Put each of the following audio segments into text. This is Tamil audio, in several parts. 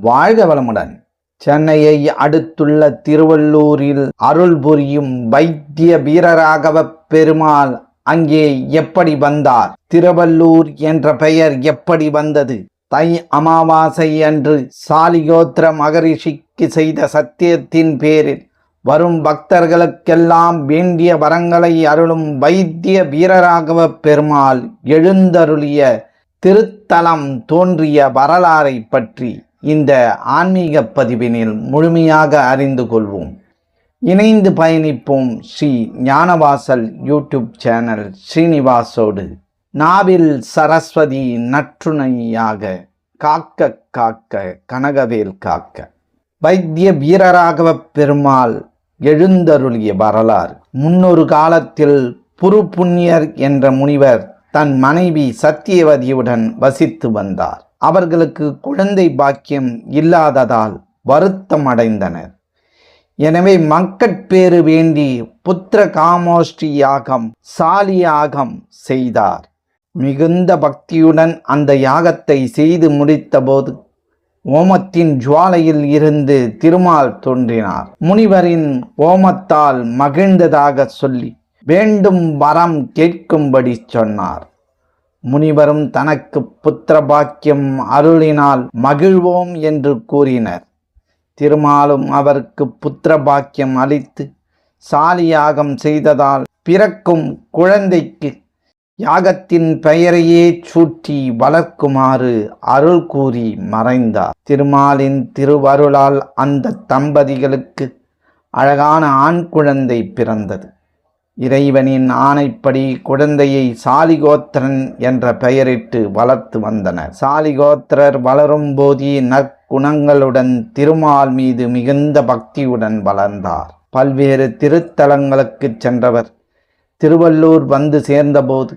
வாழ்க வளமுடன். சென்னையை அடுத்துள்ள திருவள்ளூரில் அருள் புரியும் வைத்திய வீரராகவ பெருமாள் அங்கே எப்படி வந்தார்? திருவள்ளூர் என்ற பெயர் எப்படி வந்தது? தை அமாவாசை அன்று சாலிகோத்திர மகரிஷிக்கு செய்த சத்தியத்தின் பேரில் வரும் பக்தர்களுக்கெல்லாம் வேண்டிய வரங்களை அருளும் வைத்திய வீரராகவ பெருமாள் எழுந்தருளிய திருத்தலம் தோன்றிய வரலாறை பற்றி இந்த ஆன்மீக பதிவினில் முழுமையாக அறிந்து கொள்வோம். இணைந்து பயணிப்போம். ஸ்ரீ ஞானவாசல் யூடியூப் சேனல் ஸ்ரீனிவாசோடு. நாவில் சரஸ்வதி நற்றுணையாக காக்க காக்க கனகவேல் காக்க. வைத்திய வீரராகவ பெருமாள் எழுந்தருளிய வரலாறு. முன்னொரு காலத்தில் புருப்புண்ணியர் என்ற முனிவர் தன் மனைவி சத்தியவதியுடன் வசித்து வந்தார். அவர்களுக்கு குழந்தை பாக்கியம் இல்லாததால் வருத்தம் அடைந்தனர். எனவே மக்கட்பேறு வேண்டி புத்திர காமோஷ்டி யாகம் சாலி யாகம் செய்தார். மிகுந்த பக்தியுடன் அந்த யாகத்தை செய்து முடித்தபோது ஓமத்தின் ஜுவாலையில் இருந்து திருமால் தோன்றினார். முனிவரின் ஓமத்தால் மகிழ்ந்ததாக சொல்லி வேண்டும் வரம் கேட்கும்படி சொன்னார். முனிவரும் தனக்கு புத்திர பாக்கியம் அருளினால் மகிழ்வோம் என்று கூறினர். திருமாலும் அவருக்கு புத்திர பாக்கியம் அளித்து சாலி யாகம் செய்ததால் பிறக்கும் குழந்தைக்கு யாகத்தின் பெயரையே சூட்டி வளர்க்குமாறு அருள் கூறி மறைந்தார். திருமாலின் திருவருளால் அந்த தம்பதிகளுக்கு அழகான ஆண் குழந்தை பிறந்தது. இறைவனின் ஆணைப்படி குழந்தையை சாலிகோத்திரன் என்ற பெயரிட்டு வளர்த்து வந்தனர். சாலிகோத்திரர் வளரும் போதே நற்குணங்களுடன் திருமால் மீது மிகுந்த பக்தியுடன் வளர்ந்தார். பல்வேறு திருத்தலங்களுக்கு சென்றவர் திருவள்ளூர் வந்து சேர்ந்தபோது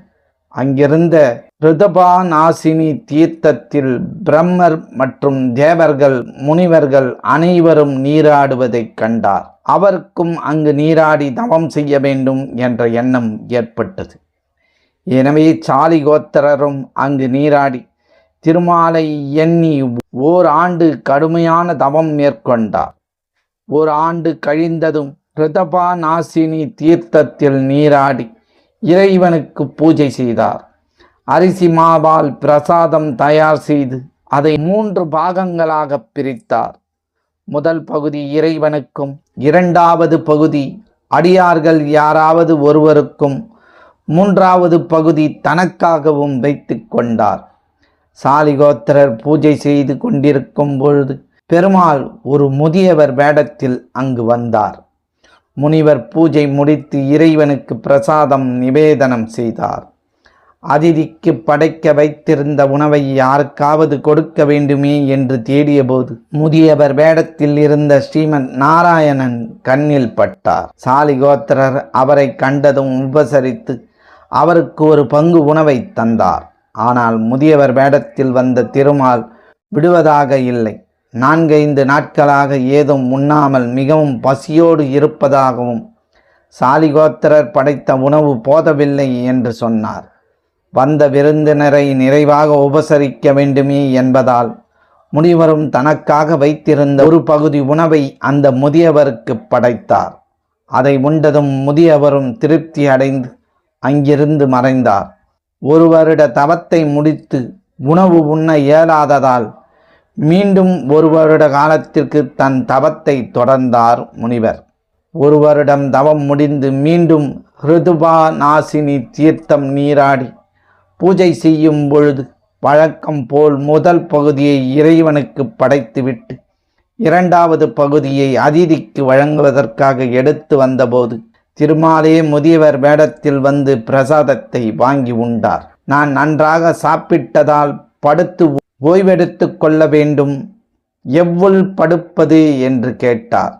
அங்கிருந்த ரிதபாநாசினி தீர்த்தத்தில் பிரம்மர் மற்றும் தேவர்கள் முனிவர்கள் அனைவரும் நீராடுவதைக் கண்டார். அவருக்கும் அங்கு நீராடி தவம் செய்ய வேண்டும் என்ற எண்ணம் ஏற்பட்டது. எனவே சாலிகோத்திரரும் அங்கு நீராடி திருமாலை எண்ணி ஓராண்டு கடுமையான தவம் மேற்கொண்டார். ஓராண்டு கழிந்ததும் ரிதபாநாசினி தீர்த்தத்தில் நீராடி இறைவனுக்கு பூஜை செய்தார். அரிசி மாவால் பிரசாதம் தயார் செய்து அதை 3 பாகங்களாக பிரித்தார். முதல் பகுதி இறைவனுக்கும், இரண்டாவது பகுதி அடியார்கள் யாராவது ஒருவருக்கும், 3வது பகுதி தனக்காகவும் வைத்து கொண்டார். சாலிகோத்திரர் பூஜை செய்து கொண்டிருக்கும் பொழுது பெருமாள் ஒரு முதியவர் வேடத்தில் அங்கு வந்தார். முனிவர் பூஜை முடித்து இறைவனுக்கு பிரசாதம் நிவேதனம் செய்தார். அதிதிக்கு படைக்க வைத்திருந்த உணவை யாருக்காவது கொடுக்க வேண்டுமே என்று தேடிய போது முதியவர் வேடத்தில் இருந்த ஸ்ரீமன் நாராயணன் கண்ணில் பட்டார். சாலிகோத்திரர் அவரை கண்டதும் உபசரித்து அவருக்கு ஒரு பங்கு உணவை தந்தார். ஆனால் முதியவர் வேடத்தில் வந்த திருமால் விடுவதாக இல்லை. 4-5 நாட்களாக ஏதும் உண்ணாமல் மிகவும் பசியோடு இருப்பதாகவும் சாலிகோத்திரர் படைத்த உணவு போதவில்லை என்று சொன்னார். வந்த விருந்தினரை நிறைவாக உபசரிக்க வேண்டுமே என்பதால் முனிவரும் தனக்காக வைத்திருந்த ஒரு பகுதி உணவை அந்த முதியவருக்கு படைத்தார். அதை உண்டதும் முதியவரும் திருப்தி அடைந்து அங்கிருந்து மறைந்தார். 1 வருட தவத்தை முடித்து உணவு உண்ண இயலாததால் மீண்டும் 1 வருட காலத்திற்கு தன் தவத்தை தொடர்ந்தார் முனிவர். 1 வருடம் தவம் முடிந்து மீண்டும் ரிதுபாநாசினி தீர்த்தம் நீராடி பூஜை செய்யும் பொழுது வழக்கம் போல் முதல் பகுதியை இறைவனுக்கு படைத்துவிட்டு 2வது பகுதியை அதிதிக்கு வழங்குவதற்காக எடுத்து வந்தபோது திருமாலே முதியவர் வேடத்தில் வந்து பிரசாதத்தை வாங்கி உண்டார். நான் நன்றாக சாப்பிட்டதால் படுத்து ஓய்வெடுத்து கொள்ள வேண்டும், எவ்வுள் படுப்பது என்று கேட்டார்.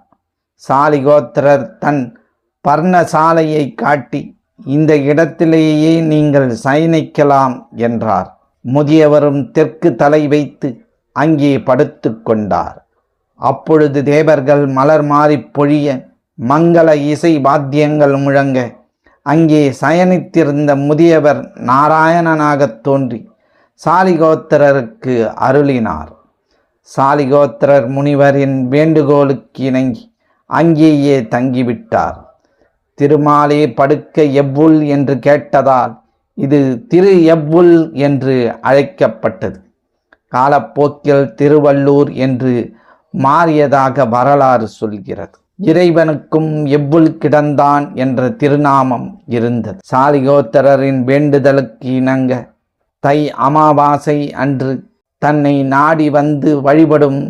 சாலிகோத்திரர் தன் பர்ணசாலையை காட்டி இந்த இடத்திலேயே நீங்கள் சயனிக்கலாம் என்றார். முதியவரும் தெற்கு தலை வைத்து அங்கே படுத்து கொண்டார். அப்பொழுது தேவர்கள் மலர் மாறி பொழிய மங்கள இசை வாத்தியங்கள் முழங்க அங்கே சயனித்திருந்த முதியவர் நாராயணனாகத் தோன்றி சாலிகோத்திரருக்கு அருளினார். சாலிகோத்திரர் முனிவரின் வேண்டுகோளுக்கு இணங்கி அங்கேயே தங்கிவிட்டார். திருமாலே படுக்க எவ்வுள் என்று கேட்டதால் இது திரு எவ்வுள் என்று அழைக்கப்பட்டது. காலப்போக்கில் திருவள்ளூர் என்று மாறியதாக வரலாறு சொல்கிறது. இறைவனுக்கும் எவ்வுள் கிடந்தான் என்ற திருநாமம் இருந்தது. சாலிகோத்திரரின் வேண்டுதலுக்கு இணங்க தை அமாவாசை அன்று தன்னை நாடி வந்து வழிபடும்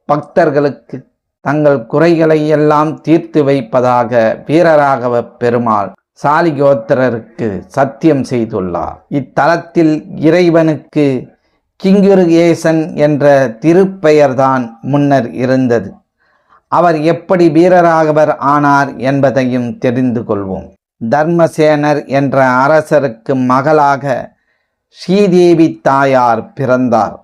பக்தர்களுக்கு தங்கள் குறைகளை எல்லாம் தீர்த்து வைப்பதாக வீரராகவ பெருமாள் சாலிகோத்திரருக்கு சத்தியம் செய்துள்ளார். இத்தலத்தில் இறைவனுக்கு கிங்குருகேசன் என்ற திருப்பெயர்தான் முன்னர் இருந்தது. அவர் எப்படி வீரராகவர் ஆனார் என்பதையும் தெரிந்து கொள்வோம். தர்மசேனர் என்ற அரசருக்கு மகளாக ஸ்ரீதேவி தாயார் பிறந்தார்.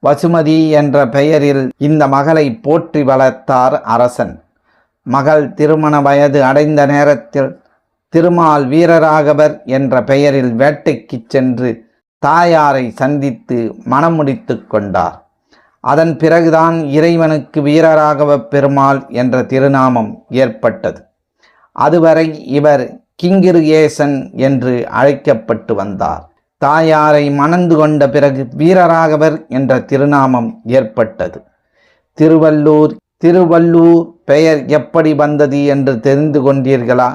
வசுமதி என்ற பெயரில் இந்த மகளை போற்றி வளர்த்தார் அரசன். மகள் திருமண வயது அடைந்த நேரத்தில் திருமால் வீரராகவர் என்ற பெயரில் வேட்டைக்கு சென்று தாயாரை சந்தித்து மணம் முடித்து கொண்டார். அதன் பிறகுதான் இறைவனுக்கு வீரராகவ பெருமாள் என்ற திருநாமம் ஏற்பட்டது. அதுவரை இவர் கிங்கிருகேசன் என்று அழைக்கப்பட்டு வந்தார். தாயாரை மணந்து கொண்ட பிறகு வீரராகவர் என்ற திருநாமம் ஏற்பட்டது. திருவள்ளூர் பெயர் எப்படி வந்தது என்று தெரிந்து கொண்டீர்களா?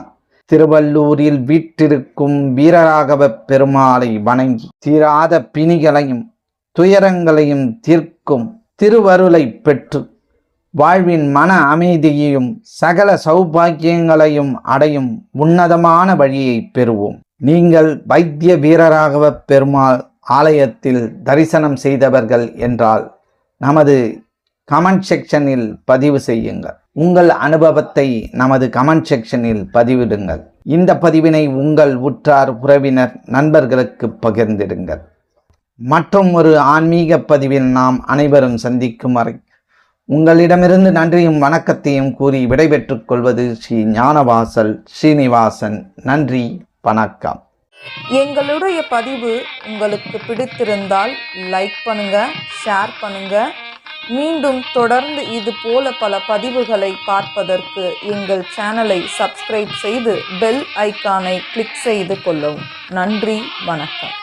திருவள்ளூரில் வீற்றிருக்கும் வீரராகவ பெருமாளை வணங்கி தீராத பிணிகளையும் துயரங்களையும் தீர்க்கும் திருவருளை பெற்று வாழ்வின் மன அமைதியையும் சகல சௌபாக்கியங்களையும் அடையும் உன்னதமான வழியை பெறுவோம். நீங்கள் வைத்திய வீரராகவ பெருமாள் ஆலயத்தில் தரிசனம் செய்தவர்கள் என்றால் நமது கமெண்ட் செக்ஷனில் பதிவு செய்யுங்கள். உங்கள் அனுபவத்தை நமது கமெண்ட் செக்ஷனில் பதிவிடுங்கள். இந்த பதிவினை உங்கள் உற்றார் உறவினர் நண்பர்களுக்கு பகிர்ந்திடுங்கள். மற்றும் ஒரு ஆன்மீக பதிவில் நாம் அனைவரும் சந்திக்கும் வரை உங்களிடமிருந்து நன்றியும் வணக்கத்தையும் கூறி விடைபெற்றுக் கொள்வது ஸ்ரீ ஞானவாசல் ஸ்ரீனிவாசன். நன்றி, வணக்கம். எங்களுடைய பதிவு உங்களுக்கு பிடித்திருந்தால் லைக் பண்ணுங்க, ஷேர் பண்ணுங்க. மீண்டும் தொடர்ந்து இது போல பல பதிவுகளை பார்ப்பதற்கு எங்கள் சேனலை சப்ஸ்கிரைப் செய்து பெல் ஐக்கானை கிளிக் செய்து கொள்ளவும். நன்றி, வணக்கம்.